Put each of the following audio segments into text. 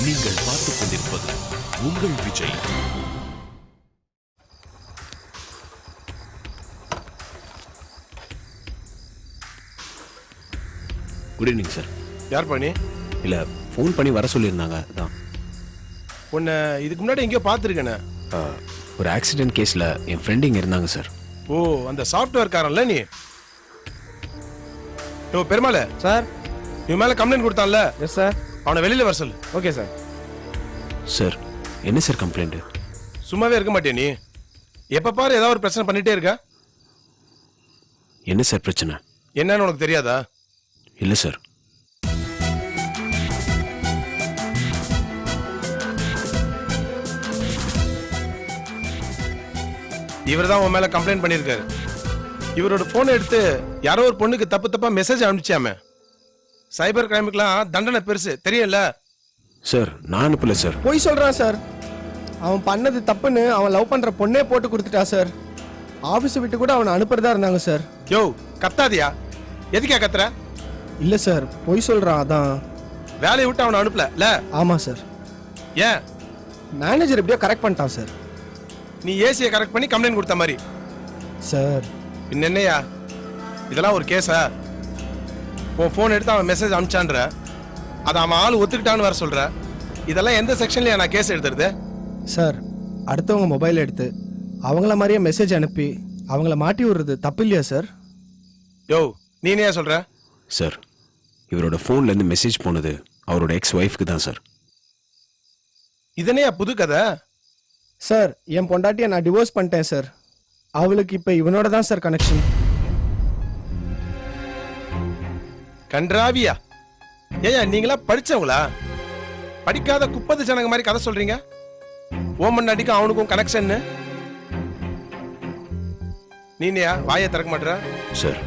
நீங்கள் பார்த்துக் கொண்டிருப்பது உங்கள் விஜய். Good evening sir. யார் பண்ணி? இல்லை, ஃபோன் பண்ணி வர சொல்லியிருந்தாங்க. அதான் உன்னை இதுக்கு முன்னாடி எங்கேயோ பார்த்துருக்கேண்ணே. ஒரு ஆக்சிடென்ட் கேஸில் என் ஃப்ரெண்டு இங்கே இருந்தாங்க சார். ஓ, அந்த சாஃப்ட்வேர் காரன்ல நீ? ஓ பெருமாள் சார், இவன் மேலே கம்ப்ளைண்ட் கொடுத்தான்ல? Yes sir. அவனை வெளியில் வர சொல்லு. Okay sir. சார், என்ன சார் கம்ப்ளைண்ட்? சும்மாவே இருக்க மாட்டே நீ? எப்போ பாரு ஏதாவது ஒரு பிரச்சனை பண்ணிட்டே இருக்க. என்ன சார் பிரச்சனை? என்னன்னு உனக்கு தெரியாதா? இல்லை சார். இவர் தான் உன் மேல கம்ப்ளைண்ட் பண்ணியிருக்காரு. இவரோட போனை எடுத்து யாரோ ஒரு பொண்ணுக்கு தப்பா மெசேஜ் அனுப்பிச்சாம. சைபர் கிரைமுக்குலாம் தண்டனை பெருசு, தெரியல? சார், நான் அனுப்பல சார். போய் சொல்றான் சார். அவன் பண்ணது தப்புன்னு அவன் லவ் பண்ற பொண்ணே போட்டு கொடுத்துட்டா சார். ஆபீஸ் விட்டு கூட அவனை அனுப்புறதா இருந்தாங்க சார். யோ கத்தாதியா? எதுக்கா கத்துற? இல்ல சார், போய் சொல்றான். அதான் வேலையை விட்டு அவனை அனுப்பல? ஆமா சார். ஏன்? மேனேஜர் எப்படியோ கரெக்ட் பண்ணிட்டான் சார். நீ ஏசியை கரெக்ட் பண்ணி கம்ப்ளைண்ட் கொடுத்த மாதிரி சார். என்னையா இதெல்லாம் ஒரு கேஸா? உன் போன் எடுத்து அவன் மெசேஜ் அனுப்பிச்சான்ற, அதை அவன் ஆள் ஒத்துக்கிட்டான்னு வர சொல்ற. இதெல்லாம் எந்த செக்ஷன்லயா நான் கேஸ் எடுத்துறது? சார், அடுத்தவங்க மொபைல் எடுத்து அவங்கள மாதிரியே மெசேஜ் அனுப்பி அவங்கள மாட்டி விடுறது தப்பு இல்லையா சார்? யோ நீனே சொல்ற? சார், இவரோட ஃபோன்லேருந்து மெசேஜ் போனது அவரோட எக்ஸ் ஒய்ஃப்க்கு தான் சார். இதனையா புது கதை? சார், என் பொண்டாட்டியை நான் டிவோர்ஸ் பண்ணிட்டேன் சார். அவளுக்கு இப்போ இவனோட தான் சார் கனெக்ஷன். கன்றாவியா? ஏயா நீங்களா படிச்சவங்களா? படிக்காத குப்பது ஜனங்க மாதிரி கதை சொல்றீங்க. ஓமன் அடிக்கும் அவனுக்கும் கனெக்ஷன். நீனையா வாயை திறக்க மாட்டற? சார்,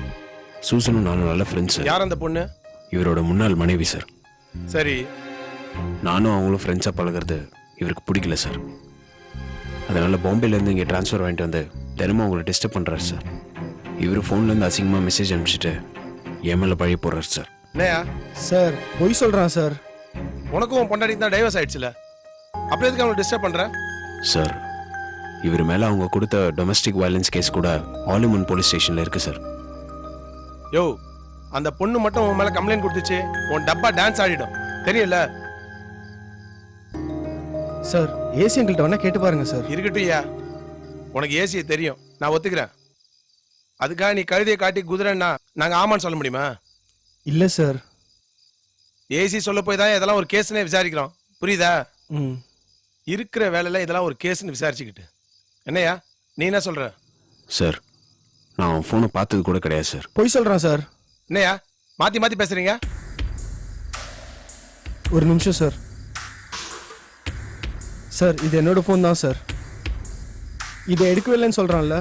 சூசனும் நானும் நல்ல ஃப்ரெண்ட்ஸ். யார் அந்த பொண்ணு? இவரோட முன்னாள் மனைவி சார். சரி, நானும் அவங்களும் ஃப்ரெண்ட்ஸாக பழகிறது இவருக்கு பிடிக்கல சார். அதனால் பாம்பேலேருந்து இங்கே ட்ரான்ஸ்ஃபர் வாங்கிட்டு வந்து தினமும் அவங்கள டிஸ்டர்ப் பண்ணுறாரு சார். இவர் ஃபோன்லேருந்து அசிங்கமாக மெசேஜ் அனுப்பிச்சிட்டு என் மேலே பழி போடுறாரு சார். என்னையா? சார், பொய் சொல்கிறான் சார். உனக்கும் உன் பொண்டாட்டி தான் டைவர்ஸ் ஆயிடுச்சுல, அப்புறம் எதுக்கு அவங்களை டிஸ்டர்ப் பண்ணுற? சார், இவர் மேலே அவங்க கொடுத்த டொமஸ்டிக் வயலன்ஸ் கேஸ் கூட ஆலிமன் போலீஸ் ஸ்டேஷனில் இருக்குது சார். யோ, அந்த பொண்ணு மட்டும் உன் மேலே கம்ப்ளைண்ட் கொடுத்துச்சு, உன் டப்பா டான்ஸ் ஆடிடும், தெரியல? சார், ஏசி எங்கள்கிட்ட வேணா கேட்டு பாருங்க சார். இருக்கட்டும்யா, உனக்கு ஏசியை தெரியும், நான் ஒத்துக்கிறேன். அதுக்காக நீ கழுதையை காட்டி குதிரைன்னா நாங்கள் ஆமான்னு சொல்ல முடியுமா? இல்லை சார். ஏசி சொல்ல போய் தான் இதெல்லாம் ஒரு கேஸ்னே விசாரிக்கிறோம், புரியுதா? ம். இருக்கிற வேலையில இதெல்லாம் ஒரு கேஸ்னு விசாரிச்சுக்கிட்டு என்னையா நீ என்ன சொல்ற? சார், நான் அவன் ஃபோனை பார்த்தது கூட கிடையாது சார். பொய் சொல்கிறான் சார். என்னையா மாற்றி மாற்றி பேசுறீங்க? ஒரு நிமிஷம் சார். சார், இது என்னோட ஃபோன் தான் சார். இதை எடுக்கவே இல்லைன்னு சொல்கிறான்ல.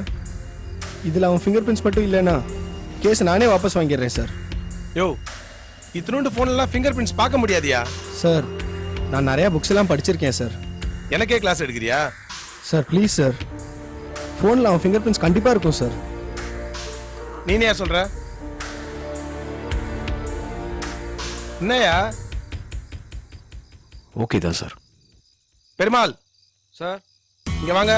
இதில் அவன் ஃபிங்கர் பிரிண்ட்ஸ் மட்டும் இல்லைன்னா கேஸ் நானே வாபஸ் வாங்கிடுறேன் சார். யோ, இத்தினோண்டு ஃபோன்லாம் ஃபிங்கர் பிரிண்ட்ஸ் பார்க்க முடியாதியா? சார், நான் நிறையா புக்ஸ் எல்லாம் படிச்சிருக்கேன் சார். எனக்கே கிளாஸ் எடுக்கிறியா? சார் ப்ளீஸ் சார், ஃபோனில் அவன் ஃபிங்கர் பிரிண்ட்ஸ் கண்டிப்பாக இருக்கும் சார். நீனே சொல்ற? என்னையா? ஓகே தான் சார். பெருமாள் சார், இங்க வாங்க.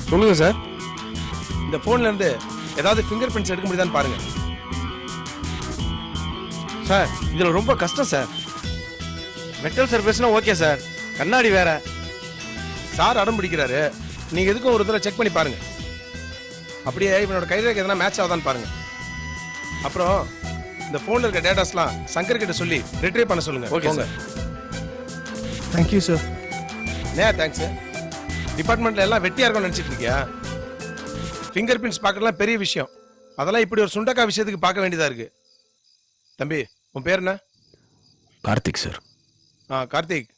சொல்லுங்க சார். இந்த போன்ல இருந்து ஏதாவது ஃபிங்கர் பிரிண்ட்ஸ் எடுக்க முடியுதான்னு பாருங்க. சார், இதில் ரொம்ப கஷ்டம் சார். மெட்டல் சர்ஃபேஸ்னா ஓகே சார், கண்ணாடி வேற. சார் அடம் பிடிக்கிறாரு, நீங்க எதுக்கும் ஒரு தடவை செக் பண்ணி பாருங்க. அப்படியே இவனோட கைரேகை எதனா மேட்ச் ஆகுதான்னு பாருங்க. அப்புறம் இந்த போன்ல இருக்க டேட்டாஸ்லாம் சங்கர் கிட்ட சொல்லி ரிட்ரீவ் பண்ண சொல்லுங்க. Okay sir. Thank you sir. நே தேங்க்ஸ். டிபார்ட்மெண்ட்ல எல்லாம் வெட்டியா இருக்கும்னு நினைச்சிட்டு இருக்கியா? ஃபிங்கர் பிரிண்ட்ஸ் பார்க்கறதுலாம் பெரிய விஷயம். அதெல்லாம் இப்படி ஒரு சுண்டக்கா விஷயத்துக்கு பார்க்க வேண்டியதா இருக்கு. தம்பி, உன் பேர் என்ன? கார்த்திக் சார். கார்த்திக்,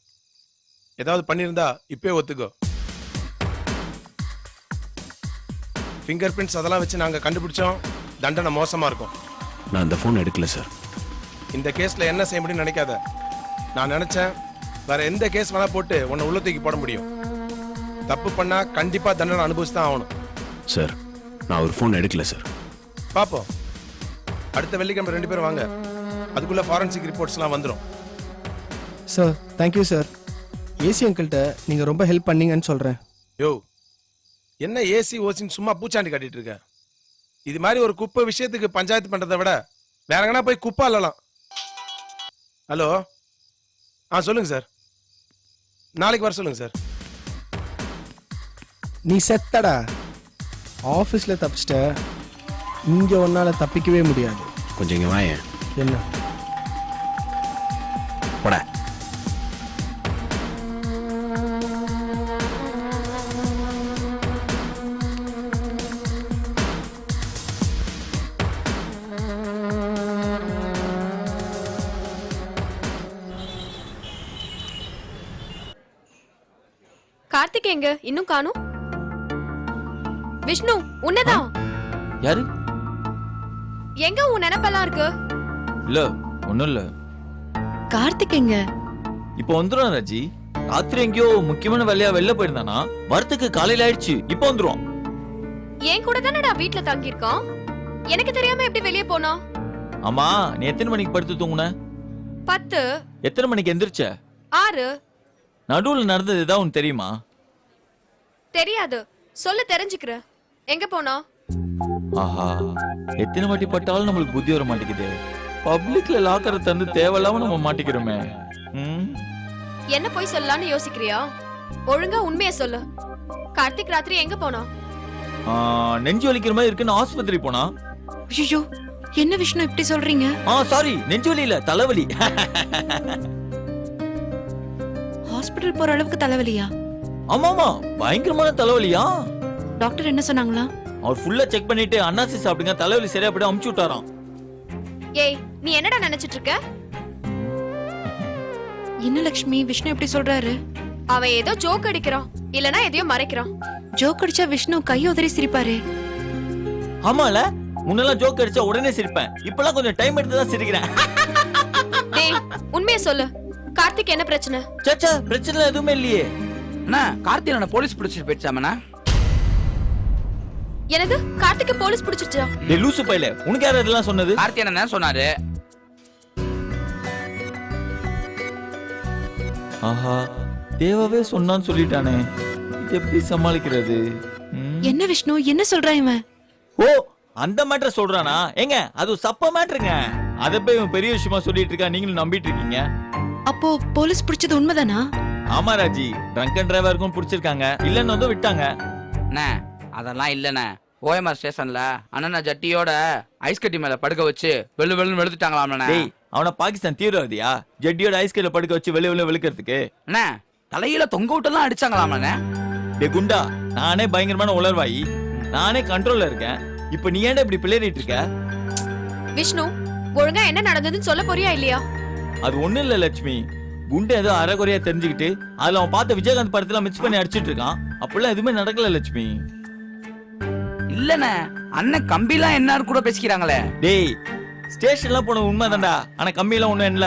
ஏதாவது பண்ணியிருந்தா இப்பவே ஒத்துக்கோ. ஃபிங்கர் பிரிண்ட்ஸ் அதெல்லாம் வச்சு நாங்கள் கண்டுபிடிச்சோம், தண்டனை மோசமா இருக்கும். நான் அந்த ஃபோன் எடுக்கல சார். இந்த கேஸ்ல என்ன செய்ய முடியும்னு நினைக்காத. நான் நினைச்சேன் வேற எந்த கேஸ் வேணா போட்டு உன்னை உள்ள தூக்கி போட முடியும். தப்பு பண்ணா கண்டிப்பா தண்டனை அனுபவிச்சு தான் ஆகணும். சார், நான் ஒரு ஃபோன் எடுக்கல சார். பாப்போம், அடுத்த வெள்ளிக்கிழமை 2 பேரும் வாங்க. அதுக்குள்ள ஃபாரன்சிக் ரிப்போர்ட்ஸ்லாம் வந்துடும். Sir thank you sir. ஏசி அங்கிள்கிட்ட நீங்கள் ரொம்ப ஹெல்ப் பண்ணீங்கன்னு சொல்கிறேன். யோ என்ன ஏசி ஓசின்னு சும்மா பூச்சாண்டி காட்டிட்டு இருக்க? இது மாதிரி ஒரு குப்பை விஷயத்துக்கு பஞ்சாயத்து பண்றதை விட வேற எங்கன்னா போய் குப்பை அள்ளலாம். ஹலோ, சொல்லுங்க சார். நாளைக்கு வர சொல்லுங்க சார். நீ செத்தடா. ஆஃபீஸில் தப்பிச்சிட்ட, இங்கே ஒன்றால் தப்பிக்கவே முடியாது. கொஞ்சம் இங்கே வாயேன். என்ன? போட. கார்த்திக் எங்க இன்னும் காணும்? விஷ்ணு உன்னதான். யாரு? எங்க உன் நினைப்பெல்லாம் இருக்கு? இல்ல ஒண்ணும் இல்ல. கார்த்திக் எங்க? இப்போ வந்துரும் ராஜி. ராத்திரி எங்கேயோ முக்கியமான வேலையா வெளில போயிருந்தானா, வரத்துக்கு காலையில ஆயிடுச்சு. இப்போ வந்துரும். என் கூட தானடா வீட்ல தங்கி இருக்கான். எனக்கு தெரியாம எப்படி வெளியே போனா? ஆமா, நீ எத்தனை மணிக்கு படுத்து தூங்குன? 10. எத்தனை மணிக்கு எந்திரிச்ச? 6. நடுவுல நடந்தது ஏதாவது உனக்கு தெரியுமா? தெரியாது. சொல்ல தெரிஞ்சுக்கிற. எங்க போனா? ஆஹா, எத்தனை வாட்டி பட்டாலும் நம்மளுக்கு புத்தி வர மாட்டேங்குது. பப்ளிக்ல லாக்கரை தந்து தேவையில்லாம நம்ம மாட்டிக்கிறோமே. என்ன போய் சொல்லலாம்னு யோசிக்கிறியா? ஒழுங்கா உண்மையை சொல்லு. கார்த்திக் ராத்திரி எங்க போனா? நெஞ்சு வலிக்கிற மாதிரி இருக்குன்னு ஆஸ்பத்திரி போனா. ஐயோ, என்ன விஷ்ணு இப்படி சொல்றீங்க? சாரி, நெஞ்சு வலி இல்ல, தலைவலி. ஹாஸ்பிடல் போற அளவுக்கு தலைவலியா? ஆமாமா, பயங்கரமான தலைவலியா. டாக்டர் என்ன சொன்னாங்களா? அவர் ஃபுல்லா செக் பண்ணிட்டு அன்னாசி சாப்பிடுங்க, தலைவலி சரியா போய் அமுச்சு விட்டாராம். ஏய், நீ என்னடா நினைச்சிட்டு இருக்க? என்ன லட்சுமி, விஷ்ணு எப்படி சொல்றாரு? அவன் ஏதோ ஜோக் அடிக்கிறான், இல்லனா எதையோ மறைக்கிறான். ஜோக் அடிச்சா விஷ்ணு கை உதறி சிரிப்பாரே. ஆமால, முன்னெல்லாம் ஜோக் அடிச்சா உடனே சிரிப்பேன். இப்பெல்லாம் கொஞ்சம் டைம் எடுத்து தான் சிரிக்கிறேன். டேய், உண்மையை சொல்லு. கார்த்திக் என்ன பிரச்சனை? சச்சா, பிரச்சனை எதுவுமே இல்லையே. அண்ணா, கார்த்திகை போலீஸ் பிடிச்சிட்டு போயிடுச்சாமண்ணா. என்னது? கார்த்திகை போலீஸ் பிடிச்சிருச்சா? டேய் லூசு பையல, உனக்கு யார் இதெல்லாம் சொன்னது? கார்த்தி என்ன சொன்னாரு? ஆஹா, தேவாவே சொன்னான்னு சொல்லிட்டானே. இது எப்படி சமாளிக்கிறது? என்ன விஷ்ணு, என்ன சொல்றான் இவன்? ஓ, அந்த மேட்டர் சொல்றானா? ஏங்க, அது ஒரு சப்ப மேட்டருங்க. அத போய் இவன் பெரிய விஷயமா சொல்லிட்டு இருக்கா, நீங்களும் நம்பிட்டு இருக்கீங்க. அப்போ போலீஸ் பிடிச்சது உண்மைதானா? ஆமா ராஜி, ட்ரங்க் அண்ட் டிரைவருக்கும் பிடிச்சிருக்காங்க. இல்லன்னு வந்து விட்டாங்க. அண்ணா, அதெல்லாம் இல்லண்ணே. ஓஎம்ஆர் ஸ்டேஷன்ல அண்ணா ஜட்டியோட ஐஸ் கட்டி மேல படுக்க வச்சு வெள்ளு வெள்ளுன்னு வெளுத்துட்டாங்களாம். டேய், அவன பாகிஸ்தான் தீவிரவாதியா? ஜட்டியோட ஐஸ் கட்டில படுக்க வச்சு வெளிய வெளிய வெளுக்கிறதுக்கு? அண்ணா, தலையில தொங்க விட்டெல்லாம் அடிச்சாங்களாம்ண்ணே. டேய் குண்டா, நானே பயங்கரமான உளர்வாயி, நானே கண்ட்ரோல்ல இருக்கேன். இப்ப நீ ஏன்டா இப்படி பிளேறிட்டு இருக்க? விஷ்ணு, ஒழுங்கா என்ன நடந்ததுன்னு சொல்ல போறியா இல்லையா? அது ஒண்ணு இல்ல லட்சுமி. குண்டு ஏதோ அரைகுறையா தெரிஞ்சுக்கிட்டு அதுல அவன் பார்த்த விஜயகாந்த் படத்துல மிக்ஸ் பண்ணி அடிச்சிட்டு இருக்கான். அப்படிலாம் எதுவுமே நடக்கல லட்சுமி. இல்லண்ணே, அண்ணன் கம்பிலாம் என்னாரு கூட பேசிக்கிறாங்களே. டேய், ஸ்டேஷன்லாம் போன உண்மைதான்டா, ஆனா கம்பியெல்லாம் ஒண்ணும் இல்ல.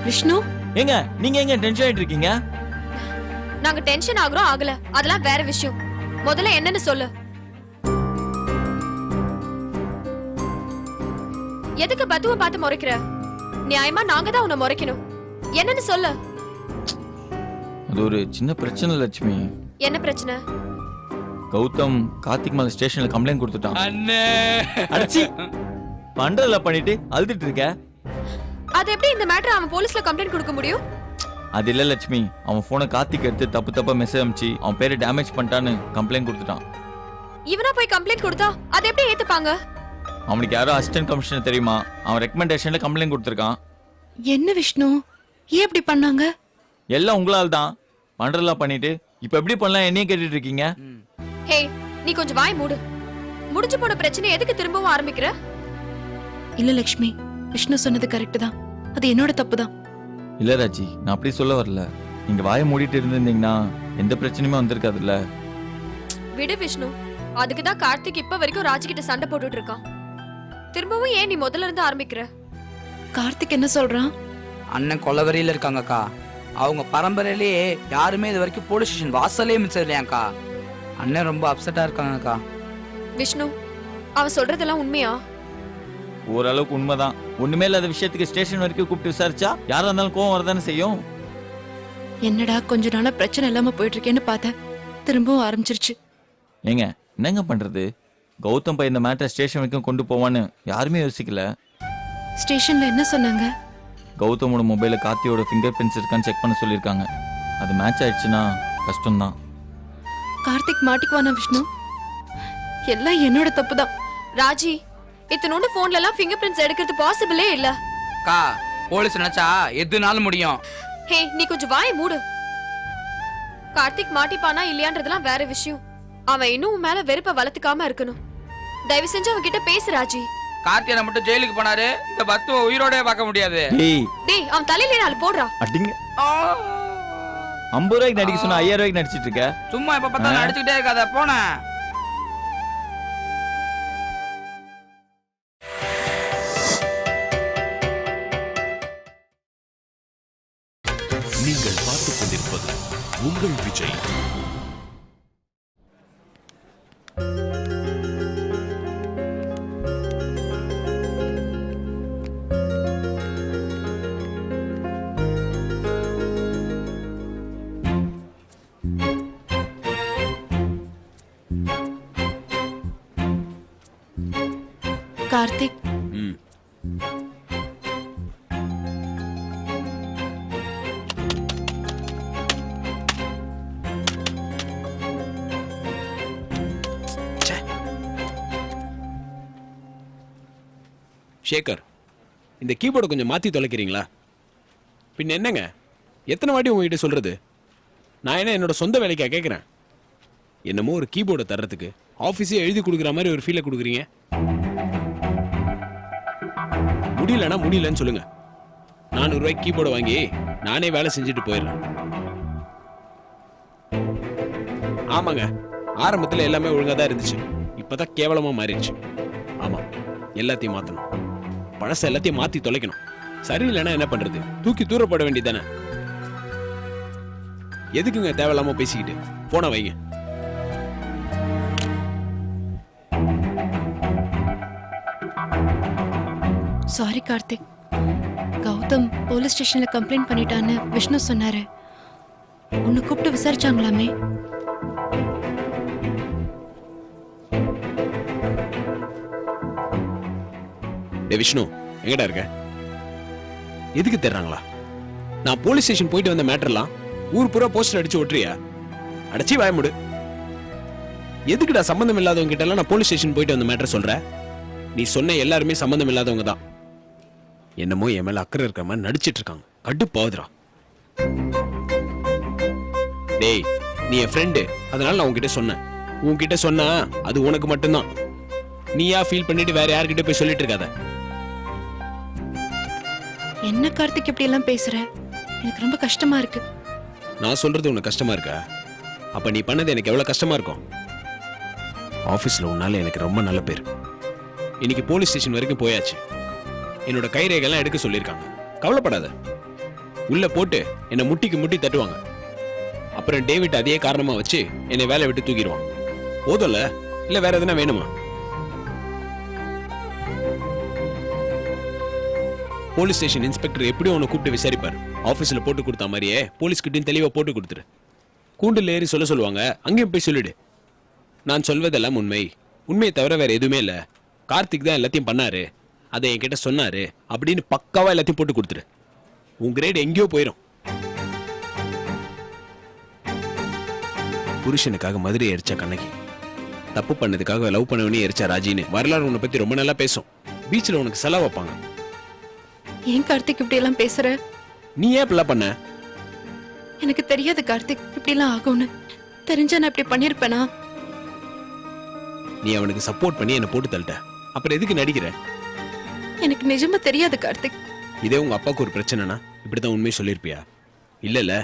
விஷ்ணு, ஏங்க நீங்க எங்க டென்ஷன் ஆயிட்டு இருக்கீங்க? நாங்க டென்ஷன் ஆகுறோம் ஆகல, அதெல்லாம் வேற விஷயம். முதல்ல என்னன்னு சொல்லு. எதுக்கு பத்துவ பார்த்து முறைக்கிற? நியாயமா நாங்க தான் உன்னை முறைக்கணும். என்னன்னு சொல்லு. அது ஒரு சின்ன பிரச்சனை லட்சுமி. என்ன பிரச்சனை? கௌதம் கார்த்திக் மேல ஸ்டேஷன்ல கம்ப்ளைண்ட் கொடுத்துட்டான். அண்ணே, அடிச்சி பண்றல பண்ணிட்டு அழுதுட்டு இருக்க. அது எப்படி இந்த மேட்டர் அவன் போலீஸ்ல கம்ப்ளைண்ட் கொடுக்க முடியும்? அது இல்ல லட்சுமி, அவன் போனை கார்த்திக் எடுத்து தப்பு தப்பா மெசேஜ் அனுப்பிச்சு அவன் பேரை டேமேஜ் பண்ணிட்டான்னு கம்ப்ளைண்ட் கொடுத்துட்டான். இவனா போய் கம்ப்ளைண்ட் கொடுத்தா அதை எப்படி ஏத்துப்பாங்க? அவனுக்கு யாரோ அசிஸ்டன்ட் கமிஷனர் தெரியுமா, அவன் ரெக்கமெண்டேஷன்ல கம்ப்ளைண்ட் கொடுத்துருக்கான். என்ன விஷ்ணு, ஏன் இப்படி பண்ணாங்க? எல்லாம் உங்களால் தான். பண்றதெல்லாம் பண்ணிட்டு இப்ப எப்படி பண்ணலாம் என்னையும் கேட்டுட்டு இருக்கீங்க? ஹே, நீ கொஞ்சம் வாய் மூடு. முடிஞ்சு போன பிரச்சனை எதுக்கு திரும்பவும் ஆரம்பிக்கிற? இல்ல லட்சுமி, விஷ்ணு சொன்னது கரெக்ட் தான். அது என்னோட தப்பு தான். இல்ல ராஜி, நான் அப்படி சொல்ல வரல. நீங்க வாயை மூடிட்டு இருந்திருந்தீங்கன்னா எந்த பிரச்சனையுமே வந்திருக்காதுல்ல. விடு விஷ்ணு, அதுக்கு தான் கார்த்திக் இப்ப வரைக்கும் ராஜி கிட்ட சண்டை போட்டுட்டு இருக்கான். திரும்பவும் ஏன் நீ முதல்ல இருந்து ஆரம்பிக்கிற? கார்த்திக் என்ன சொல்றான்? அண்ணன் கொலவெறியில இருக்காங்கக்கா. அவங்க பரம்பரையிலேயே யாருமே இது வரைக்கும் போலீஸ் ஸ்டேஷன் வாசலே மிச்சம் இல்லையாக்கா. அண்ணன் ரொம்ப அப்செட்டா இருக்காங்கக்கா. விஷ்ணு, அவன் சொல்றதெல்லாம் உண்மையா? ஓரளவுக்கு உண்மைதான். ஒண்ணுமே இல்லாத விஷயத்துக்கு ஸ்டேஷன் வரைக்கும் கூப்பிட்டு விசாரிச்சா யாரா இருந்தாலும் கோவம் வரதானே செய்யும். என்னடா கொஞ்ச நாளா பிரச்சனை இல்லாம போயிட்டு இருக்கேன்னு பார்த்தேன், திரும்பவும் ஆரம்பிச்சிருச்சு. ஏங்க என்னங்க பண்றது? கௌதம் பை இந்த மேட்டரை ஸ்டேஷன் வரைக்கும் கொண்டு போவான்னு யாருமே யோசிக்கல. ஸ்டேஷன்ல என்ன சொன்னாங்க? கௌதமோட மொபைல கார்த்தியோட ஃபிங்கர் பிரிண்ட்ஸ் இருக்கான்னு செக் பண்ண சொல்லியிருக்காங்க. அது மேட்ச் ஆயிடுச்சுன்னா கஷ்டம்தான். கார்த்திக் மாட்டிக்குவானா விஷ்ணு? எல்லாம் என்னோட தப்பு தான். ராஜி, இத்தனோட போன்ல எல்லாம் ஃபிங்கர் பிரிண்ட்ஸ் எடுக்கிறது பாசிபிளே இல்ல. அக்கா போலீஸ் நினைச்சா எதுனாலும் முடியும். ஹே, நீ கொஞ்சம் வாயை மூடு. கார்த்திக் மாட்டிப்பானா இல்லையான்றதெல்லாம் வேற விஷயம். அவன் இன்னும் உன் மேல வெறுப்ப வளர்த்துக்காம இருக்கணும். தயவு செஞ்சு அவன் கிட்ட பேசு ராஜி. கார்த்தியனை மட்டும் ஜெயிலுக்கு போனாரு, இந்த பத்துவ உயிரோட பார்க்க முடியாது. ஏய் டேய், அவன் தலையில நாலு போடுறா. அடிங்க. 50 ரூபாய்க்கு நடிக்க சொன்னா 5000 ரூபாய்க்கு நடிச்சிட்டு இருக்க. சும்மா இப்ப பார்த்தா நடிச்சுக்கிட்டே இருக்காத, போன. நீங்கள் பார்த்துக் கொண்டிருப்பது உங்கள் விஜய். கார்த்திக், ம். ஷேகர், இந்த கீபோர்டை கொஞ்சம் மாற்றி தொலைக்கிறீங்களா? பின்ன என்னங்க, எத்தனை வாட்டி உங்ககிட்ட சொல்றது? நான் என்ன என்னோட சொந்த வேலைக்கா கேட்குறேன்? என்னமோ ஒரு கீபோர்டை தர்றதுக்கு ஆஃபீஸே எழுதி கொடுக்குற மாதிரி ஒரு ஃபீலை கொடுக்குறீங்க. முடியலன்னா முடியலன்னு சொல்லுங்க. 400 ரூபாய்க்கு கீபோர்டை வாங்கி நானே வேலை செஞ்சுட்டு போயிடுறேன். ஆமாங்க, ஆரம்பத்தில் எல்லாமே ஒழுங்காக தான் இருந்துச்சு. இப்போதான் கேவலமாக மாறிடுச்சு. ஆமாம், எல்லாத்தையும் மாற்றணும். பழச எல்லாத்தையும் மாற்றி தொலைக்கணும். சரியில்லைன்னா என்ன பண்ணுறது? தூக்கி தூரப்பட வேண்டியதானே. எதுக்குங்க தேவையில்லாமல் பேசிக்கிட்டு? போனை வைங்க. சாரி கார்த்திக். கௌதம் போலீஸ் ஸ்டேஷன்ல கம்ப்ளைண்ட் பண்ணிட்டான்னு விஷ்ணு சொன்னாரு. உன்னை கூப்பிட்டு விசாரிச்சாங்களாமே. விஷ்ணு, எங்கடா இருக்க? எதுக்கு தர்றாங்களா? நான் போலீஸ் ஸ்டேஷன் போயிட்டு வந்த மேட்டர்லாம் ஊர் பூரா போஸ்டர் அடிச்சு ஒட்டுறியா? அடைச்சி வாய முடு. எதுக்குடா சம்பந்தம் இல்லாதவங்க கிட்ட எல்லாம் நான் போலீஸ் ஸ்டேஷன் போயிட்டு வந்த மேட்டர் சொல்ற? நீ சொன்ன எல்லாருமே சம்பந்தம் இல்லாதவங்க தான். என்னமோ என் மேல அக்கறை இருக்கிற மாதிரி நடிச்சிட்டு இருக்காங்க. கடுப்பாவுதுடா. டேய், நீ என் ஃப்ரெண்டு, அதனால நான் உன்கிட்ட சொன்னேன். உன்கிட்ட சொன்னா அது உனக்கு மட்டும்தான். நீயா ஃபீல் பண்ணிட்டு வேற யார்கிட்ட போய் சொல்லிட்டு இருக்காத. என்ன கார்த்திக் இப்படி எல்லாம் பேசுற? எனக்கு ரொம்ப கஷ்டமா இருக்கு. நான் சொல்றது உனக்கு கஷ்டமா இருக்கா? அப்ப நீ பண்ணது எனக்கு எவ்வளவு கஷ்டமா இருக்கும். ஆபீஸ்ல உன்னால எனக்கு ரொம்ப நல்ல பேர். இன்னைக்கு போலீஸ் ஸ்டேஷன் வரைக்கும் போயாச்சு. என்னோட கைரேகைலாம் எடுக்க சொல்லியிருக்காங்க. கவலைப்படாத. உள்ள போட்டு என்னை முட்டிக்கு முட்டி தட்டுவாங்க. அப்புறம் டேவிட் அதே காரணமா வச்சு என்னை வேலை விட்டு தூக்கிடுவான். போதும்ல, இல்ல வேற எதுனா வேணுமா? போலீஸ் ஸ்டேஷன் இன்ஸ்பெக்டர் எப்படியும் உன்னை கூப்பிட்டு விசாரிப்பார். ஆபீஸ்ல போட்டு கொடுத்த மாதிரியே போலீஸ்கிட்டையும் தெளிவா போட்டு கொடுத்துரு. கூண்டில் ஏறி சொல்லுவாங்க, அங்கேயும் போய் சொல்லிடு. நான் சொல்வதெல்லாம் உண்மை. உண்மையை தவிர வேற எதுவுமே இல்ல. கார்த்திக் தான் எல்லாத்தையும் பண்ணாரு, அதை என்கிட்ட சொன்னாரு அப்படின்னு பக்காவா எல்லாத்தையும் போட்டு கொடுத்துரு. உன் கிரேட் எங்கேயோ போயிடும். புருஷனுக்காக மதுரை எரிச்சா கண்ணகி, தப்பு பண்ணதுக்காக லவ் பண்ணவனே எரிச்சா ராஜின்னு வரலாறு உன்னை பத்தி ரொம்ப நல்லா பேசும். பீச்சில் உனக்கு செலவு வைப்பாங்க. ஏன் கார்த்திக் இப்படி எல்லாம் பேசுற? நீ ஏன் இப்படிலாம் பண்ண? எனக்கு தெரியாது கார்த்திக் இப்படி எல்லாம் ஆகும்னு. தெரிஞ்சா நான் இப்படி பண்ணிருப்பேனா? நீ அவனுக்கு சப்போர்ட் பண்ணி என்ன போட்டு தள்ளிட்ட. அப்புறம் எதுக்கு நடிக்கிற? எனக்கு நிஜமா தெரியாது கார்த்திக். இதே உங்க அப்பாவுக்கு ஒரு பிரச்சனைனா இப்படிதான் உண்மையை சொல்லியிருப்பியா? இல்லல்ல,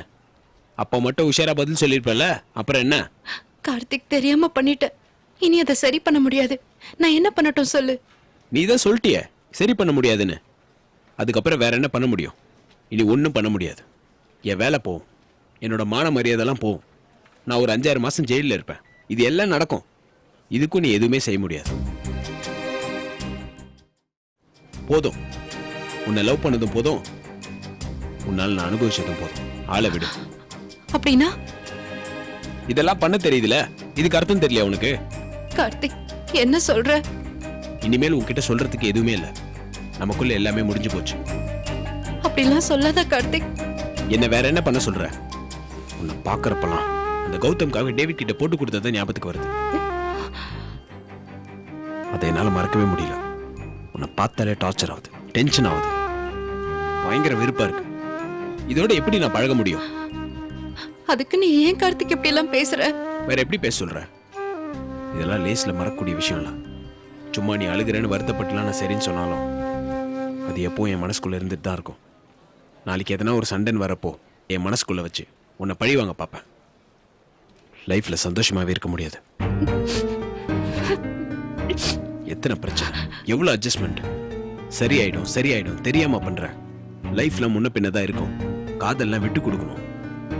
அப்பா மட்டும் உஷாரா பதில் சொல்லியிருப்பல. அப்புறம் என்ன? கார்த்திக் தெரியாம பண்ணிட்டேன். இனி அதை சரி பண்ண முடியாது. நான் என்ன பண்ணட்டும் சொல்லு? நீ தான் சொல்லிட்டிய சரி பண்ண முடியாதுன்னு. அதுக்கப்புறம் வேற என்ன பண்ண முடியும்? இனி ஒன்றும் பண்ண முடியாது. என் வேலை போகும், என்னோட மான மரியாதைலாம் போகும். நான் ஒரு 5-6 மாசம் ஜெயிலில் இருப்பேன். இது எல்லாம் நடக்கும். இதுக்கும் நீ எதுவுமே செய்ய முடியாது. போதும், உன்னை லவ் பண்ணதும் போதும், உன்னால் நான் அனுபவிச்சதும் போதும். ஆளை விடு. அப்படின்னா இதெல்லாம் பண்ண தெரியுதுல, இதுக்கு அர்த்தம் தெரியல உனக்கு? கார்த்திக் என்ன சொல்ற? இனிமேல் உன்கிட்ட சொல்றதுக்கு எதுவுமே இல்ல. நமக்குள்ள எல்லாமே முடிஞ்சு போச்சு. அப்படிலாம் சொல்லாத கார்த்திக். என்ன வேற என்ன பண்ண சொல்ற? உன்னை பாக்குறப்பலாம் அந்த கௌதம்காக டேவிட் கிட்ட போட்டு கொடுத்தது ஞாபகத்துக்கு வருது. அதை என்னால மறக்கவே முடியல. உன்னை பார்த்தாலே டார்ச்சர் ஆகுது, டென்ஷன் ஆகுது, பயங்கர வெறுப்பா இருக்கு. இதோட எப்படி நான் பழக முடியும்? அதுக்கு நீ ஏன் கார்த்திக் இப்படி எல்லாம் பேசுற? வேற எப்படி பேச சொல்ற? இதெல்லாம் லேஸ்ல மறக்கக்கூடிய விஷயம் இல்ல. சும்மா நீ அழுகிறேன்னு வருத்தப்பட்டுலாம் நான் சரின்னு சொன்னாலும் அது எப்போ என் மனசுக்குள்ள இருந்துட்டு தான் இருக்கும். நாளைக்கு எதனா ஒரு சண்டைன்னு வரப்போ என் மனசுக்குள்ள வச்சு உன்னை பழி வாங்க பார்ப்பேன். லைஃப்ல சந்தோஷமாவே இருக்க முடியாது. எத்தனை பிரச்சனை, எவ்வளவு அட்ஜஸ்ட்மெண்ட். சரியாயிடும் சரியாயிடும் தெரியாம பண்ற. லைஃப்ல முன்ன பின்னதான் இருக்கும். காதல்லாம் விட்டு கொடுக்கணும்.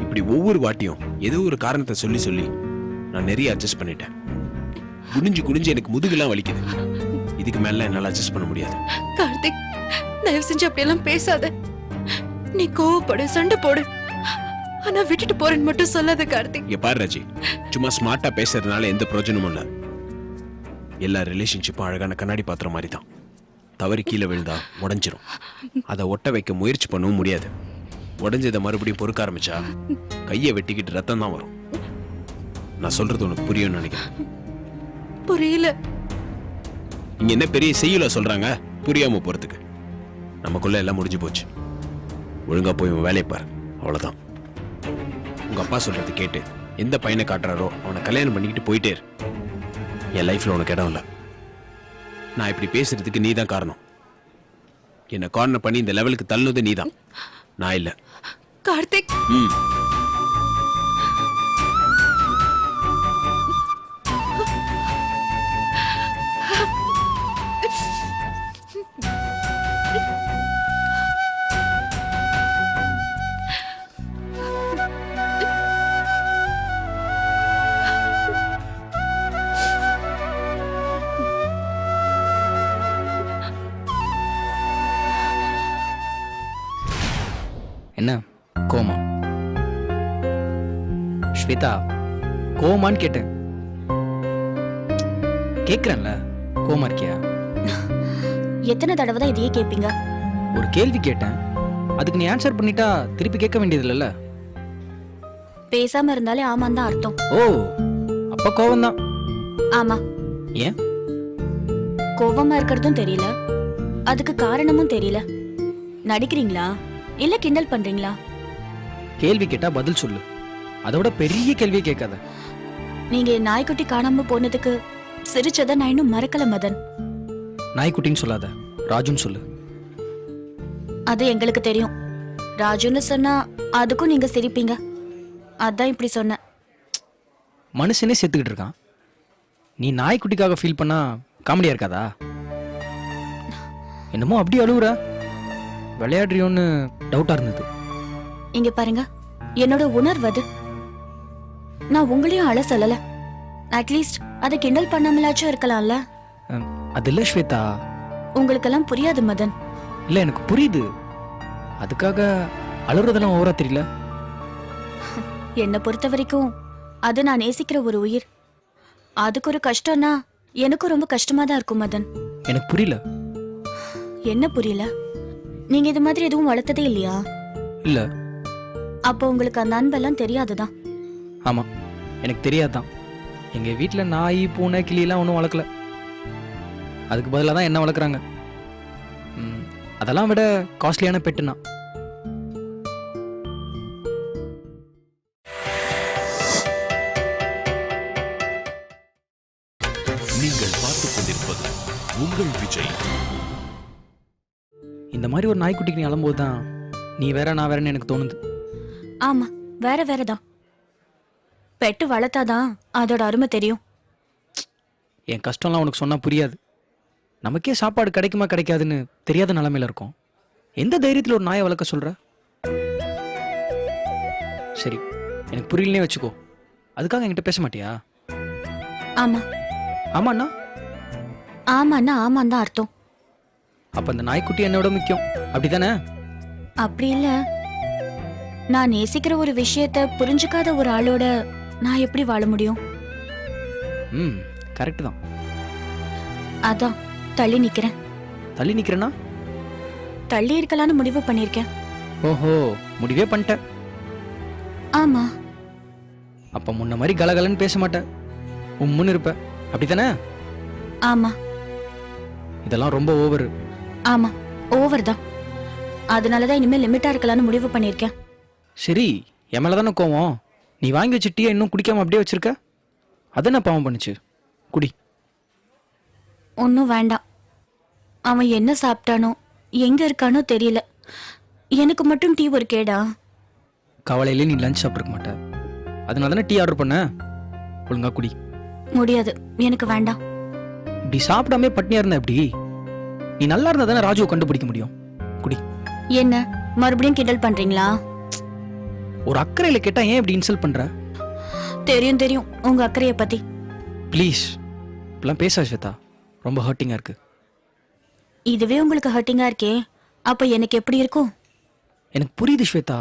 இப்படி ஒவ்வொரு வாட்டியும் ஏதோ ஒரு காரணத்தை சொல்லி சொல்லி நான் நிறைய அட்ஜஸ்ட் பண்ணிட்டேன். குனிஞ்சு குனிஞ்சு எனக்கு முதுகுலாம் வலிக்குது. இதுக்கு மேல என்னால அட்ஜஸ்ட் பண்ண முடியாது. கார்த்திக் தயவு செஞ்சு அப்படியெல்லாம் பேசாத. நீ கோவப்படு, சண்டை போடு, ஆனா விட்டுட்டு போறேன்னு மட்டும் சொல்லாத கார்த்திக். இங்க பாரு ராஜி, சும்மா ஸ்மார்ட்டா பேசுறதுனால எந்த பிரயோஜனமும் இல்ல. எல்லா ரிலேஷன்ஷிப்பும் அழகான கண்ணாடி பாத்திரம் மாதிரி தான். தவறி கீழே விழுந்தா உடஞ்சிரும். அதை ஒட்ட வைக்க முயற்சி பண்ணவும் முடியாது. உடஞ்சதை மறுபடியும் பொறுக்க ஆரம்பிச்சா கையை வெட்டிக்கிட்டு ரத்தம் தான் வரும். நான் சொல்றது உனக்கு புரியும்னு நினைக்கிறேன். புரியல. இங்க என்ன பெரிய செய்யுளா சொல்றாங்க புரியாம போறதுக்கு? நமக்குள்ள எல்லாம் முடிஞ்சு போச்சு. ஒழுங்கா போய் உன் வேலையை பாரு, அவ்வளவுதான். உங்க அப்பா சொல்றது கேட்டு எந்த பையனை காட்டுறாரோ அவனை கல்யாணம் பண்ணிக்கிட்டு போயிட்டே இரு. என் லைஃப்ல உனக்கு இடம் இல்லை. நான் இப்படி பேசுறதுக்கு நீ தான் காரணம். என்னை கார்னர் பண்ணி இந்த லெவலுக்கு தள்ளுனது நீ தான், நான் இல்லை. கார்த்திக் என்ன கோமா? ஸ்வேதா கோமான்னு கேட்டேன். கேக்குறேன்ல, கோமா இருக்கியா? எத்தனை தடவை தான் இதையே கேட்பீங்க? ஒரு கேள்வி கேட்டேன், அதுக்கு நீ ஆன்சர் பண்ணிட்டா திருப்பி கேட்க வேண்டியது இல்லைல்ல. பேசாம இருந்தாலே ஆமான்னு தான் அர்த்தம். ஓ, அப்ப கோவம் தான். ஆமா. ஏன் கோவமா இருக்கிறதும் தெரியல, அதுக்கு காரணமும் தெரியல. நடிக்கிறீங்களா இல்ல கிண்டல் பண்றீங்களா? கேள்வி கேட்டா பதில் சொல்லு, அதோட பெரிய கேள்வியை கேட்காத. நீங்க என் நாய்க்குட்டி காணாம போனதுக்கு சிரிச்சத நான் இன்னும் மறக்கல மதன். நாய்க்குட்டின்னு சொல்லாத, ராஜுன்னு சொல்லு. அது எங்களுக்கு தெரியும். ராஜுன்னு சொன்னா அதுக்கும் நீங்க சிரிப்பீங்க, அதான் இப்படி சொன்னேன். மனுஷனே செத்துக்கிட்டு இருக்கான், நீ நாய்க்குட்டிக்காக ஃபீல் பண்ணா காமெடியா இருக்காதா? என்னமோ அப்படி அழுவுற, விளையாடுறியோன்னு டவுட்டா இருந்தது. இங்க பாருங்க, என்னோட உணர்வு அது. நான் உங்களையும் அழ சொல்லல. அட்லீஸ்ட் அதை கிண்டல் பண்ணாமலாச்சும் இருக்கலாம்ல. அது இல்ல ஸ்வேதா. உங்களுக்கெல்லாம் புரியாது மதன். இல்ல எனக்கு புரியுது, அதுக்காக அழுறதெல்லாம் ஓவரா தெரியல. என்னை பொறுத்த வரைக்கும் அது நான் நேசிக்கிற ஒரு உயிர். அதுக்கு ஒரு கஷ்டம்னா எனக்கும் ரொம்ப கஷ்டமா தான் இருக்கும் மதன். எனக்கு புரியல. என்ன புரியல? நீங்க இது மாதிரி எதுவும் வளர்த்ததே இல்லையா? இல்ல. அப்போ உங்களுக்கு அந்த அன்பெல்லாம் தெரியாதுதான். ஆமா, எனக்கு தெரியாதான். எங்க வீட்டுல நாய் பூனை கிளி எல்லாம் ஒன்றும் வளர்க்கல. அதுக்கு பதிலாக தான் என்ன வளர்க்குறாங்க. அதெல்லாம் விட காஸ்ட்லியான பெட்டுனா. நீங்கள் பார்த்துக் கொண்டிருப்பது உங்கள் விஜய். இந்த மாதிரி ஒரு நாய்க்குட்டிக்கு நீ அழும்போது தான் நீ வேற நான் வேறன்னு எனக்கு தோணுது. ஆமா, வேற வேறதான். பெட்டு வளர்த்தாதான் அதோட அருமை தெரியும். என் கஷ்டம்லாம் உனக்கு சொன்னா புரியாது. நமக்கே சாப்பாடு கிடைக்குமா கிடைக்காதுன்னு தெரியாத நிலைமையில இருக்கும். எந்த தைரியத்தில் ஒரு நாயை வளர்க்க சொல்ற? சரி, எனக்கு புரியலனே வச்சுக்கோ. அதுக்காக என்கிட்ட பேச மாட்டியா? ஆமா. ஆமாண்ணா? ஆமாண்ணா ஆமான்னு தான் அர்த்தம். அப்ப அந்த நாய்க்குட்டி என்னோட முக்கியம், அப்படிதானே? அப்படி இல்ல, நான் நேசிக்கிற ஒரு விஷயத்த புரிஞ்சுக்காத ஒரு ஆளோட நான் எப்படி வாழ முடியும்? ம் கரெக்டு தான். அதான் தள்ளி நிக்கிறேன். தள்ளி நிக்கிறேன்னா? தள்ளி இருக்கலாம்னு முடிவு பண்ணிருக்கேன். ஓஹோ, முடிவே பண்ணிட்டேன். ஆமா. அப்ப முன்ன மாதிரி கலகலன்னு பேச மாட்டேன், உம்முன்னு இருப்ப, அப்படித்தானே? ஆமா. இதெல்லாம் ரொம்ப ஓவர். ஆமா, ஓவர் தான். அதனாலதான் இனிமே லிமிட்டா இருக்கலாம்னு முடிவு பண்ணிருக்கேன். சரி, என் மேல தானே கோவம். நீ வாங்கி வச்ச டீயை இன்னும் குடிக்காம அப்படியே வச்சிருக்க, அது என்ன பாவம் பண்ணுச்சு? குடி. ஒன்னும் வேண்டாம். அவன் என்ன சாப்பிட்டானோ எங்க இருக்கானோ தெரியல. எனக்கு மட்டும் டீ ஒரு கேடா? கவலையிலே நீ லஞ்ச் சாப்பிட்ருக்க மாட்ட, அதனால தானே டீ ஆர்டர் பண்ண. ஒழுங்கா குடி. முடியாது, எனக்கு வேண்டாம். இப்படி சாப்பிடாம பட்னியா இருந்தா எப்படி? நீ நல்லா இருந்தா தானே ராஜுவை கண்டுபிடிக்க முடியும். குடி. என்ன மறுபடியும் கிண்டல் பண்றீங்களா? ஒரு அக்கறையில கேட்டா ஏன் இப்படி இன்சல்ட் பண்ற? தெரியும் தெரியும் உங்க அக்கறைய பத்தி. ப்ளீஸ் இப்பெல்லாம் பேச ஸ்வேதா, ரொம்ப ஹர்ட்டிங்கா இருக்கு. இதுவே உங்களுக்கு ஹர்ட்டிங்கா இருக்கே, அப்ப எனக்கு எப்படி இருக்கும்? எனக்கு புரியுது ஸ்வேதா,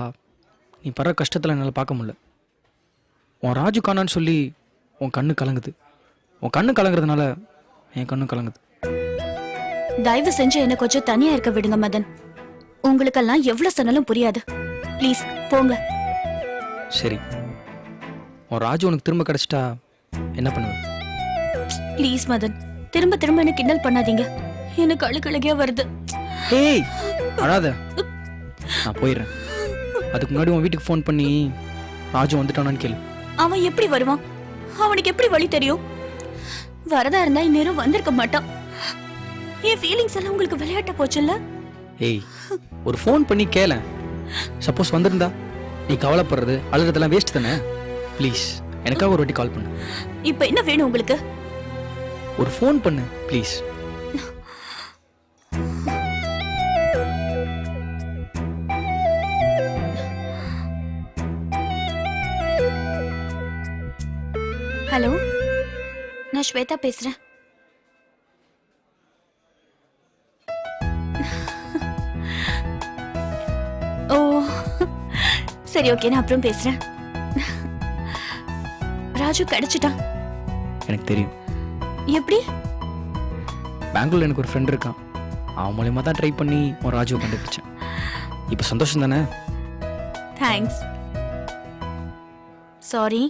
நீ படுற கஷ்டத்துல என்னால் பார்க்க முடியல. உன் ராஜு காணான்னு சொல்லி உன் கண்ணு கலங்குது, உன் கண்ணு கலங்குறதுனால என் கண்ணு கலங்குது. தயவு செஞ்சு என்ன கொஞ்சம் தனியா இருக்க விடுங்க மதன். உங்களுக்கெல்லாம் எவ்வளவு சொன்னாலும் புரியாது. ப்ளீஸ் போங்க. சரி, உன் ராஜு உனக்கு திரும்ப கிடைச்சிட்டா என்ன பண்ணுவ? ப்ளீஸ் மதன், திரும்ப திரும்ப என்ன கிண்டல் பண்ணாதீங்க. எனக்கு அழுகழுகையா வருது. ஏய் அழாத, நான் போயிடுறேன். அதுக்கு முன்னாடி உன் வீட்டுக்கு ஃபோன் பண்ணி ராஜு வந்துட்டானான்னு கேளு. அவன் எப்படி வருவான்? அவனுக்கு எப்படி வழி தெரியும்? வரதா இருந்தா இந்நேரம் வந்திருக்க மாட்டான். என் ஃபீலிங்ஸ் எல்லாம் உங்களுக்கு விளையாட்ட போச்சுல்ல? ஏய், ஒரு ஃபோன் பண்ணி கேள. சப்போஸ் வந்திருந்தா நீ கவலைப்படுறது அழுறதெல்லாம் வேஸ்ட் தானே. ப்ளீஸ் எனக்காக ஒரு வாட்டி கால் பண்ணு. இப்ப என்ன வேணும் உங்களுக்கு? ஒரு ஃபோன் பண்ணு ப்ளீஸ். ஹலோ, நான் ஸ்வேதா பேசுறேன். ஓ சரி, ஓகே, நான் அப்புறம் பேசுறேன். ராஜு கிடைச்சிட்டான். எனக்கு தெரியும். எப்படி? பெங்களூர்ல எனக்கு ஒரு ஃப்ரெண்ட் இருக்கான், அவன் மூலயமா தான் ட்ரை பண்ணி ஒரு ராஜுவை கண்டுபிடிச்சேன். இப்போ சந்தோஷம் தானே? தேங்க்ஸ். சாரி.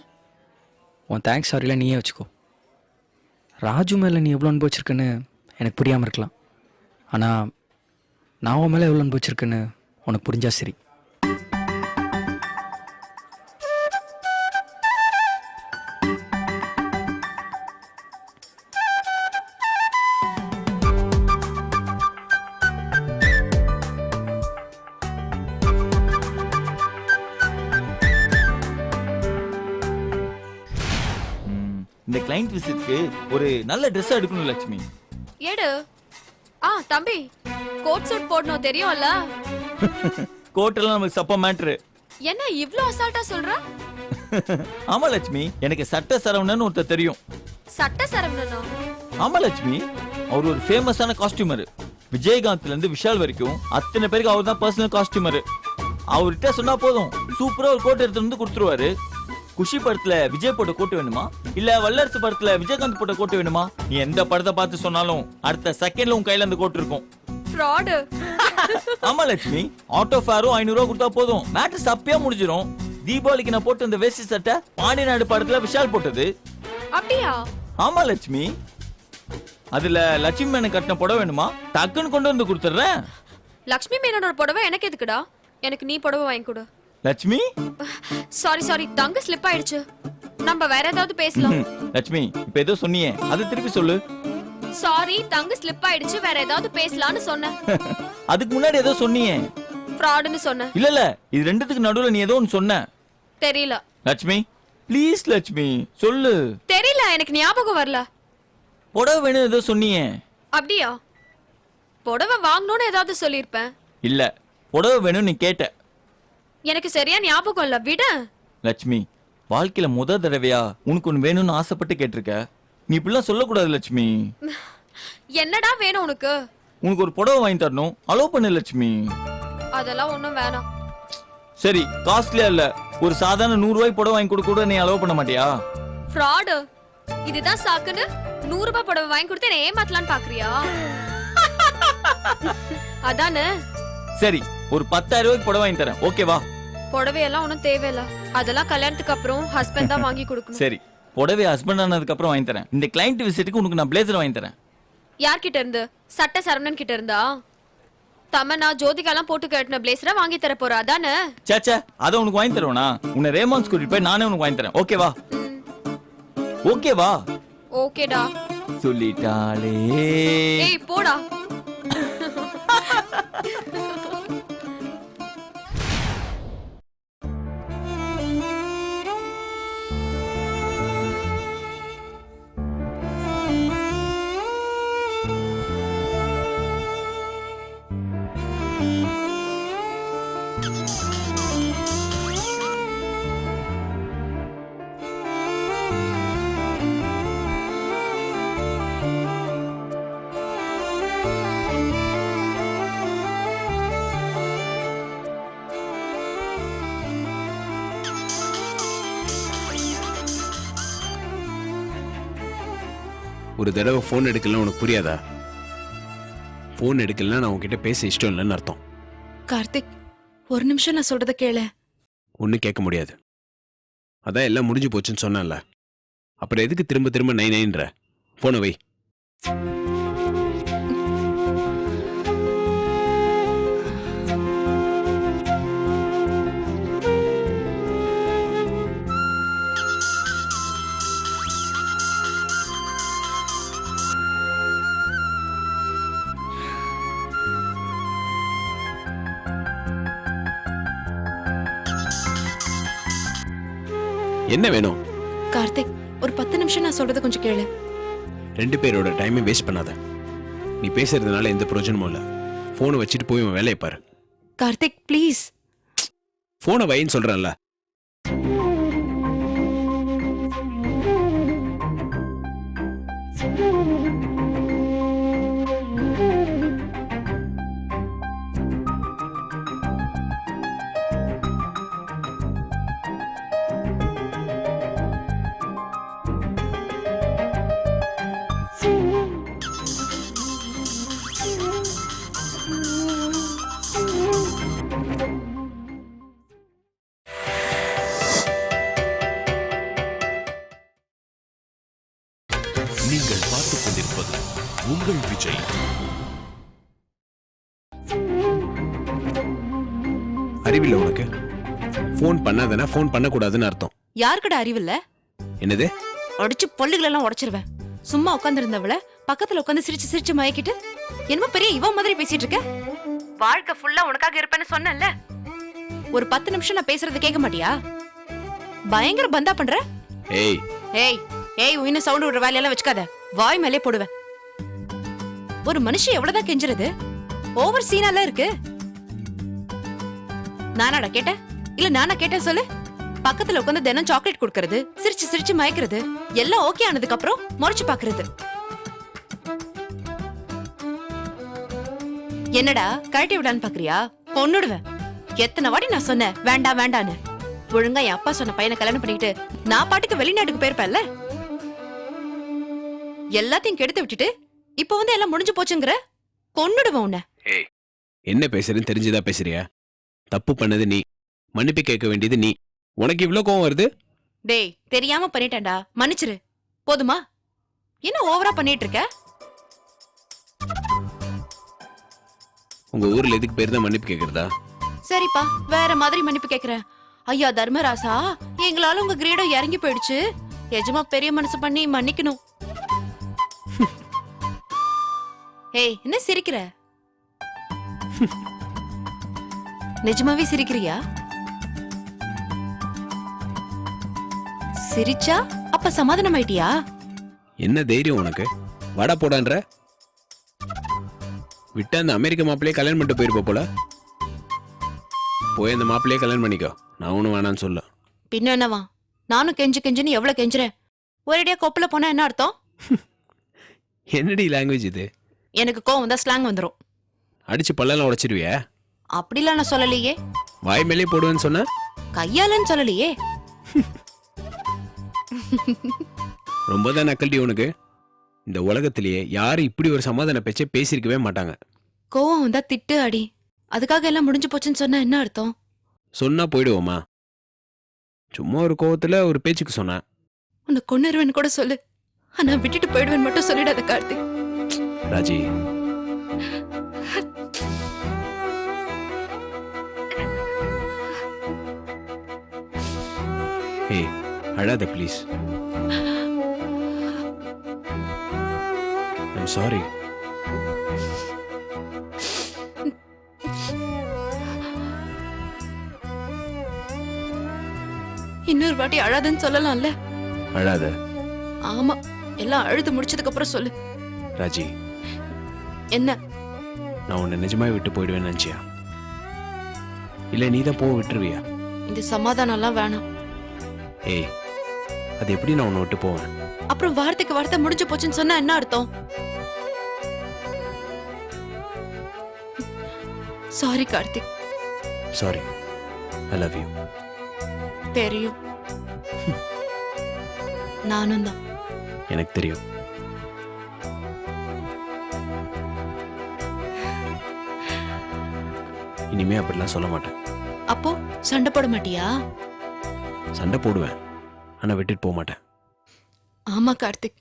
உன் தேங்க்ஸ் சாரிலாம் நீயே வச்சுக்கோ. ராஜு மேலே நீ எவ்வளோ அனுபவிச்சிருக்குன்னு எனக்கு புரியாமல் இருக்கலாம், ஆனால் நான் உன் மேலே எவ்வளோ அனுபவிச்சிருக்குன்னு உனக்கு புரிஞ்சா சரி. இந்த கிளைண்ட் விசிட்க்கு ஒரு நல்ல Dress எடுக்கணும் லட்சுமி. எடு. தம்பி, கோட் சூட் போடணும் தெரியும்ல? கோட் எல்லாம் நமக்கு சப்ப மேட்ரு. என்ன இவ்ளோ அசால்ட்டா சொல்ற? ஆமா லட்சுமி, எனக்கு சட்ட சரவணன் ஒருத்தர் தெரியும். சட்ட சரவணனா? ஆமா லட்சுமி, அவர் ஒரு ஃபேமஸான காஸ்டியூமர். விஜயகாந்த்ல இருந்து விஷால் வரைக்கும் அத்தனை பேருக்கு அவர் தான் பர்சனல் காஸ்டியூமர். அவர்கிட்ட சொன்னா போதும், சூப்பரா ஒரு கோட் எடுத்து வந்து கொடுத்துருவாரு. குஷி படத்துல விஜய் போட்ட கோட்டு வேணுமா, இல்ல வல்லரசு படத்துல விஜயகாந்த் போட்ட கோட்டு வேணுமா, நீ எந்த படத்தை பார்த்து சொன்னாலும் அடுத்த செகண்ட்ல உன் கையில அந்த கோட் இருக்கும். ஃப்ராட். ஆமா லட்சுமி, ஆட்டோ ஃபேரும் 500 ரூபாய் கொடுத்தா போதும், மேட்டர் சப்பையா முடிஞ்சிரும். தீபாவளிக்கு நான் போட்டு இந்த வேஷ்டி சட்டை பாண்டிய நாடு படத்துல விஷால் போட்டது. அப்படியா? ஆமா லட்சுமி, அதுல லட்சுமி மேனன் கட்டின புடவை வேணுமா, டக்குன்னு கொண்டு வந்து கொடுத்துறேன். லட்சுமி மேனனோட புடவை எனக்கு எதுக்குடா? எனக்கு நீ புடவை வாங்கி கொடு. லட்சுமி சாரி, தங்க ஸ்லிப் ஆயிடுச்சு. நம்ம வேற ஏதாவது பேசலாம். லட்சுமி, இப்ப ஏதோ சொன்னியே, அது திருப்பி சொல்லு. சாரி, தங்க ஸ்லிப் ஆயிடுச்சு, வேற ஏதாவது பேசலாம்னு சொன்னேன். அதுக்கு முன்னாடி ஏதோ சொன்னியே. ஃப்ராட்னு சொன்னேன். இல்ல இது ரெண்டுத்துக்கு நடுவுல நீ ஏதோ ஒன்னு சொன்ன. தெரியல. லட்சுமி ப்ளீஸ் லட்சுமி சொல்லு. தெரியல, எனக்கு ஞாபகம் வரல. புடவை வேணும் ஏதோ சொன்னியே. அப்படியா? புடவை வாங்கணும்னு ஏதாவது சொல்லிருப்பேன். இல்ல, புடவை வேணும் நீ கேட்ட. எனக்கு சரியா ஞாபகம் இல்ல, விட. லட்சுமி, வாழ்க்கையில முத தடவையா உனக்கு ஒன்னு வேணும்னு ஆசைப்பட்டு கேட்டிருக்க. நீ இப்படிலாம் சொல்லக்கூடாது லட்சுமி. என்னடா வேணும் உனக்கு? உனக்கு ஒரு புடவை வாங்கி தரணும், அலோ பண்ணு லட்சுமி. அதெல்லாம் ஒண்ணும் வேணாம். சரி காஸ்ட்லியா இல்ல, ஒரு சாதாரண 100 ரூபாய் புடவை வாங்கி கொடுக்க கூட நீ அலோவ் பண்ண மாட்டியா? ஃப்ராடு. இதுதான் சாக்குன்னு 100 ரூபாய் புடவை வாங்கி கொடுத்து என்ன ஏமாத்தலான்னு பாக்குறியா? அதானே. சரி ஒரு 10,000 ரூபாய்க்கு புடவை வாங்கி தரேன், ஓகேவா? புடவையெல்லாம் ஒன்றும் தேவையில்ல, அதெல்லாம் கல்யாணத்துக்கு அப்புறம் ஹஸ்பண்ட் தான் வாங்கி கொடுக்கணும். சரி புடவை ஹஸ்பண்ட் ஆனதுக்கு அப்புறம் வாங்கி தரேன். இந்த கிளைண்ட் விசிட்டுக்கு உனக்கு நான் பிளேசர் வாங்கி தரேன். யார்கிட்ட இருந்து? சட்ட சரவணன் கிட்ட இருந்தா? தமன்னா ஜோதிகாலாம் போட்டு கட்டின பிளேசரா வாங்கி தர போறா அதானே? சேச்சே, அதை உனக்கு வாங்கி தருவேனா? உன்னை ரேமான்ஸ் கூட்டிட்டு போய் நானே உனக்கு வாங்கி தரேன், ஓகேவா? ஓகேவா? ஓகேடா. சொல்லிட்டாளே. ஏய் போடா. ஒரு தடவை ஃபோன் எடுக்கலாம் உனக்கு புரியாதா? ஃபோன் எடுக்கலாம் நான் உன்கிட்ட பேச இஷ்டம் இல்லைன்னு அர்த்தம். கார்த்திக், ஒரு நிமிஷம் நான் சொல்றத கேளு. ஒன்றும் கேட்க முடியாது. அதான் எல்லாம் முடிஞ்சு போச்சுன்னு சொன்னேன்ல, அப்புறம் எதுக்கு திரும்ப திரும்ப நை நைன்ற? ஃபோனை வை. என்ன வேணும்? கார்த்திக், ஒரு 10 நிமிஷம் நான் சொல்றத கொஞ்சம் கேளு. 2 பேரோட டைமை வேஸ்ட் பண்ணாத. நீ பேசுறதுனால எந்த பிரயோஜனமும் இல்லை. ஃபோனை வச்சுட்டு போய் உன் வேலையை பாரு. கார்த்திக் ப்ளீஸ். ஃபோனை வைன்னு சொல்றேன்ல. நீங்கள் பார்த்துக் கொண்டிருப்பது உங்கள் விஜய். அறிவில்லை உனக்கு? ஃபோன் பண்ணாதனா ஃபோன் பண்ணக்கூடாதுன்னு அர்த்தம். யாருக்கட அறிவில்ல? என்னது? அடிச்சு பொல்லுகளெல்லாம் உடைச்சிருவேன். சும்மா உட்கார்ந்து இருந்தவள பக்கத்துல உட்கார்ந்து சிரிச்சு சிரிச்சு மயக்கிட்டு என்னமோ பெரிய இவ மாதிரி பேசிட்டு இருக்க. வாழ்க்கை ஃபுல்லா உனக்காக இருப்பேன்னு சொன்னேன்ல. ஒரு 10 நிமிஷம் நான் பேசுறது கேட்க மாட்டியா? பயங்கர பந்தா பண்ற. ஏய் ஏய் ஏய், உன்ன சவுண்ட் விடுற வேலையெல்லாம் வச்சுக்காத. வாய் மேலே போடுவேன். ஒரு மனுஷன் எவ்வளவுதான் கெஞ்சுறது? ஓவர் சீனால இருக்கு. நானாடா கேட்டேன்? இல்ல நானா கேட்டேன் சொல்லு. பக்கத்துல உட்காந்து தினம் சாக்லேட் கொடுக்கறது, சிரிச்சு சிரிச்சு மயக்கிறது, எல்லாம் ஓகே ஆனதுக்கு அப்புறம் முறைச்சு பாக்குறது. என்னடா கழட்டி விடான்னு பாக்குறியா? கொன்னுடுவேன். எத்தனை வாட்டி நான் சொன்னேன் வேண்டாம் வேண்டான்னு. ஒழுங்கா என் அப்பா சொன்ன பையனை கல்யாணம் பண்ணிக்கிட்டு நான் பாட்டுக்கு வெளிநாட்டுக்கு போயிருப்பேன்ல. எல்லாத்தையும் கெடுத்து விட்டுட்டு இப்ப வந்து எல்லாம் முடிஞ்சு போச்சுங்கிற. கொன்னுடுவேன் உன்னை. ஏய், என்ன பேசுறேன்னு தெரிஞ்சுதா பேசுறியா? தப்பு பண்ணது நீ, மன்னிப்பு கேட்க வேண்டியது நீ. உனக்கு இவ்ளோ கோவம் வருது? டேய், தெரியாம பண்ணிட்டேன்டா, மன்னிச்சிரு. போதுமா? என்ன ஓவரா பண்ணிட்டு இருக்க? உங்க ஊர்ல எதுக்கு பேர் தான் மன்னிப்பு கேக்குறதா? சரிப்பா, வேற மாதிரி மன்னிப்பு கேக்குறேன். ஐயா தர்மராசா, எங்களால உங்க கிரீடம் இறங்கி போயிடுச்சு. எஜமா பெரிய மனசு பண்ணி மன்னிக்கணும். ஏய், என்ன சிரிக்கிற? நிஜமாவே சிரிக்கிறியா? சிரிச்சா அப்ப சமாதானம் ஆயிட்டியா? என்ன தைரியம் உனக்கு? வாடா போடான்ற. விட்டு அந்த அமெரிக்க மாப்பிள்ளையே கல்யாணம் பண்ணிட்டு போயிருப்ப போல. போய் அந்த மாப்பிள்ளையே கல்யாணம் பண்ணிக்கோ. நான் ஒன்றும் வேணான்னு சொல்ல. பின்ன என்னவா? நானும் கெஞ்சு கெஞ்சுன்னு எவ்வளவு கெஞ்சுறேன். ஒரேடியா கொப்புல போனா என்ன அர்த்தம்? என்னடி லாங்குவேஜ் இது? எனக்கு கோவம் தான் ஸ்லாங் வந்துரும். அடிச்சு பல்லெல்லாம் உடைச்சிருவியா? அப்படிலாம் நான் சொல்லலையே. வாய் மேலே போடுவேன்னு சொன்ன கையாலன்னு சொல்லலையே. ரொம்ப தான் நக்கல்டி உனக்கு. இந்த உலகத்திலேயே யாரும் இப்படி ஒரு சமாதான பேச்சை பேசியிருக்கவே மாட்டாங்க. கோவம் வந்தா திட்டு அடி. அதுக்காக எல்லாம் முடிஞ்சு போச்சுன்னு சொன்னா என்ன அர்த்தம்? சொன்னா போயிடுவோமா? சும்மா ஒரு கோவத்துல ஒரு பேச்சுக்கு சொன்னேன். உன்னை கொன்னுருவேன்னு கூட சொல்லு, ஆனா விட்டுட்டு போயிடுவேன் மட்டும் சொல்லிடாத கார்த்திக். ராஜி, ஏய் அழாத ப்ளீஸ். I'm sorry. இன்னொரு வாட்டி அழாதன்னு சொல்லலாம்ல. அழாத. ஆமா, எல்லாம் அழுது முடிச்சதுக்கு அப்புறம் சொல்லு. ராஜி, என்ன? நான் உன்னை நிஜமாவே விட்டு போயிடுவேன்னு நினைச்சியா? இல்ல நீ தான் போக விட்டுருவியா? இந்த சமாதானம் எல்லாம் வேணாம். ஏய், அது எப்படி நான் உன்னை விட்டு போவேன்? அப்புறம் வார்த்தைக்கு வார்த்தை முடிஞ்சு போச்சுன்னு சொன்னா என்ன அர்த்தம்? Sorry Karthik. Sorry. I love you. தெரியும். நானும் தான். எனக்கு தெரியும். இனிமே அப்படிலாம் சொல்ல மாட்டேன். அப்போ சண்டை போட மாட்டியா? சண்டை போடுவேன், ஆனா விட்டுட்டு போக மாட்டேன். ஆமா கார்த்திக்,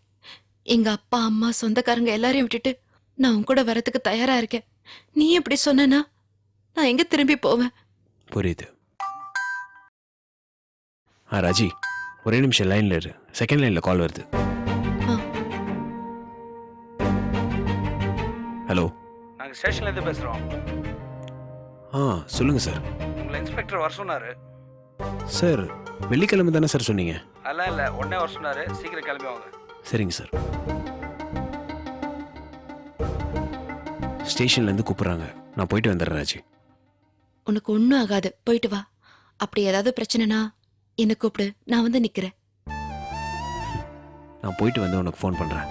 எங்க அப்பா அம்மா சொந்தக்காரங்க எல்லாரையும் விட்டுட்டு நான் உன் கூட வரதுக்கு தயாரா இருக்கேன். நீ எப்படி சொன்னா நான் எங்க திரும்பி போவேன்? புரியுது. ராஜி, ஒரே நிமிஷம் லைன்ல இரு. செகண்ட் லைன்ல கால் வருது. ஹலோ, நாங்கள் ஸ்டேஷன்லேருந்து பேசுகிறோம். சொல்லுங்க சார். உங்களை இன்ஸ்பெக்டர் வர சொன்னார். சார், வெள்ளிக்கிழமை தானே சார் சொன்னீங்க? அதெல்லாம் இல்லை, உடனே வர சொன்னார். சீக்கிரம் கிளம்பி வாங்க. சரிங்க சார். ஸ்டேஷன்லேருந்து கூப்பிட்றாங்க. நான் போயிட்டு வந்துடுறேன் ராஜி. உனக்கு ஒன்றும் ஆகாது, போயிட்டு வா. அப்படி ஏதாவது பிரச்சனைனா என்ன கூப்பிடு, நான் வந்து நிக்கிறேன். நான் போயிட்டு வந்து உனக்கு ஃபோன் பண்ணுறேன்.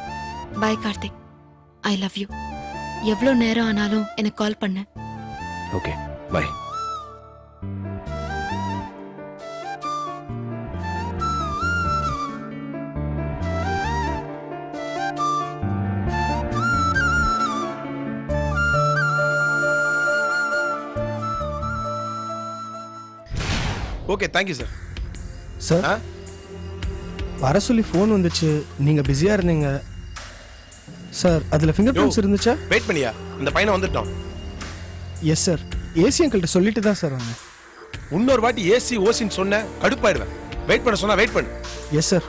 Bye Karthik, I love you. எவ்வளோ நேரம் ஆனாலும் எனக்கு கால் பண்ணு. Okay, bye. Okay, thank you sir. Sir, வர சொல்லி ஃபோன் வந்துச்சு, நீங்கள் பிஸியாக இருந்தீங்க. சார், அதில் ஃபிங்கர் பிரிண்ட்ஸ் இருந்துச்சா? வெயிட் பண்ணியா, இந்த பையனை வந்துட்டோம். எஸ் சார், ஏசி அங்கிள்கிட்ட சொல்லிட்டு தான் சார் வந்தேன். இன்னொரு வாட்டி ஏசி ஓசின்னு சொன்ன கடுப்பாயிடுவேன். வெயிட் பண்ண சொன்னா வெயிட் பண்ணு. Yes sir.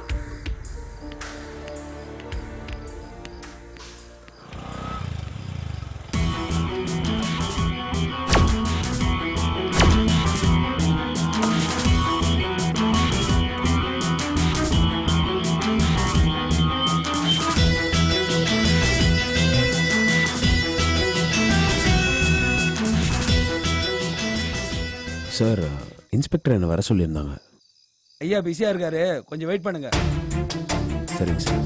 சார், இன்ஸ்பெக்டர் என்ன வர சொல்லியிருந்தாங்க. ஐயா பிஸியாக இருக்காரு, கொஞ்சம் வெயிட் பண்ணுங்க. சரிங்க சார்.